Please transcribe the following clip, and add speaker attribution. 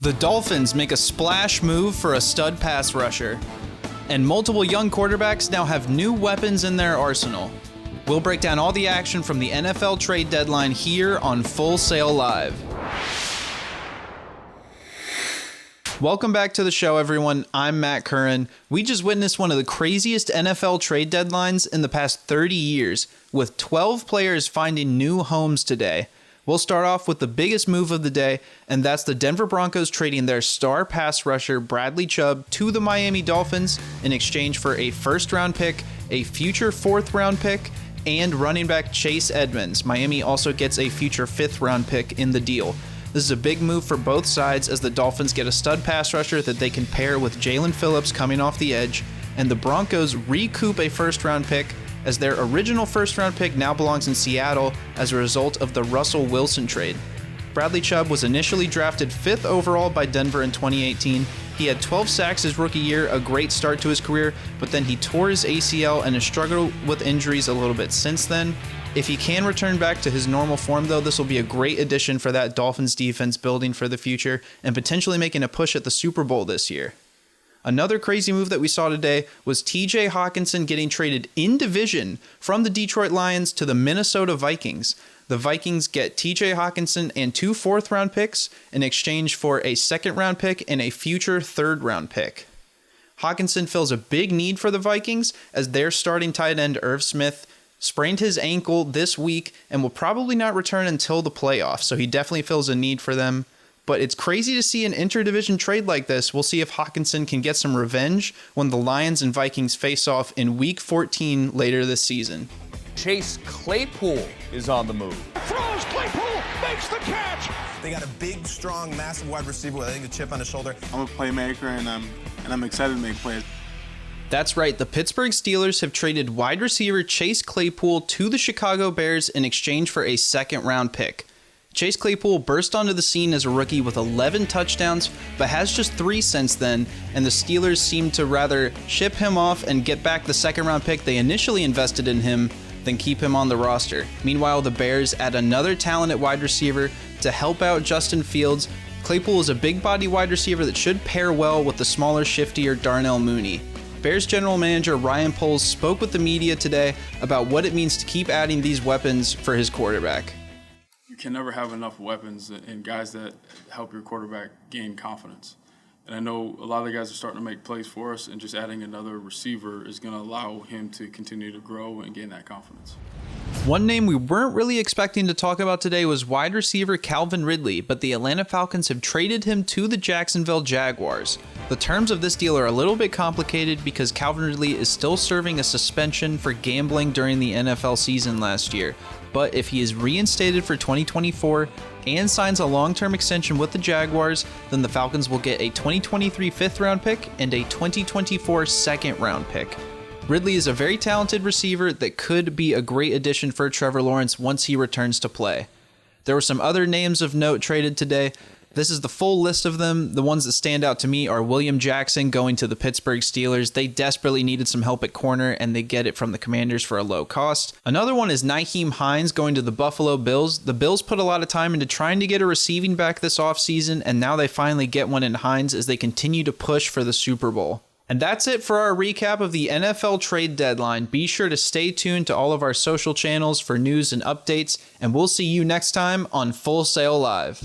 Speaker 1: The Dolphins make a splash move for a stud pass rusher. And multiple young quarterbacks now have new weapons in their arsenal. We'll break down all the action from the NFL trade deadline here on Full Sail Live. Welcome back to the show, everyone. I'm Matt Curran. We just witnessed one of the craziest NFL trade deadlines in the past 30 years, with 12 players finding new homes today. We'll start off with the biggest move of the day, and that's the Denver Broncos trading their star pass rusher Bradley Chubb to the Miami Dolphins in exchange for a first-round pick, a future fourth-round pick, and running back Chase Edmonds. Miami also gets a future fifth-round pick in the deal. This is a big move for both sides as the Dolphins get a stud pass rusher that they can pair with Jalen Phillips coming off the edge, and the Broncos recoup a first-round pick as their original first-round pick now belongs in Seattle as a result of the Russell Wilson trade. Bradley Chubb was initially drafted 5th overall by Denver in 2018. He had 12 sacks his rookie year, a great start to his career, but then he tore his ACL and has struggled with injuries a little bit since then. If he can return back to his normal form, though, this will be a great addition for that Dolphins defense building for the future and potentially making a push at the Super Bowl this year. Another crazy move that we saw today was TJ Hockenson getting traded in division from the Detroit Lions to the Minnesota Vikings. The Vikings get TJ Hockenson and 2 fourth-round picks in exchange for a second-round pick and a future third-round pick. Hockenson fills a big need for the Vikings as their starting tight end Irv Smith sprained his ankle this week and will probably not return until the playoffs, so he definitely fills a need for them. But it's crazy to see an interdivision trade like this. We'll see if Hockenson can get some revenge when the Lions and Vikings face off in Week 14 later this season.
Speaker 2: Chase Claypool is on the move.
Speaker 3: Throws, Claypool makes the catch.
Speaker 4: They got a big, strong, massive wide receiver with, I think, a chip on his shoulder.
Speaker 5: I'm a playmaker, and I'm excited to make plays.
Speaker 1: That's right, the Pittsburgh Steelers have traded wide receiver Chase Claypool to the Chicago Bears in exchange for a second-round pick. Chase Claypool burst onto the scene as a rookie with 11 touchdowns, but has just 3 since then, and the Steelers seem to rather ship him off and get back the second-round pick they initially invested in him than keep him on the roster. Meanwhile, the Bears add another talented wide receiver to help out Justin Fields. Claypool is a big-body wide receiver that should pair well with the smaller, shiftier Darnell Mooney. Bears general manager Ryan Poles spoke with the media today about what it means to keep adding these weapons for his quarterback.
Speaker 5: You can never have enough weapons and guys that help your quarterback gain confidence. And I know a lot of the guys are starting to make plays for us, and just adding another receiver is going to allow him to continue to grow and gain that confidence.
Speaker 1: One name we weren't really expecting to talk about today was wide receiver Calvin Ridley, but the Atlanta Falcons have traded him to the Jacksonville Jaguars. The terms of this deal are a little bit complicated because Calvin Ridley is still serving a suspension for gambling during the NFL season last year. But if he is reinstated for 2024 and signs a long-term extension with the Jaguars, then the Falcons will get a 2023 fifth-round pick and a 2024 second-round pick. Ridley is a very talented receiver that could be a great addition for Trevor Lawrence once he returns to play. There were some other names of note traded today. This is the full list of them. The ones that stand out to me are William Jackson going to the Pittsburgh Steelers. They desperately needed some help at corner, and they get it from the Commanders for a low cost. Another one is Nyheim Hines going to the Buffalo Bills. The Bills put a lot of time into trying to get a receiving back this offseason, and now they finally get one in Hines as they continue to push for the Super Bowl. And that's it for our recap of the NFL trade deadline. Be sure to stay tuned to all of our social channels for news and updates, and we'll see you next time on Full Sail Live.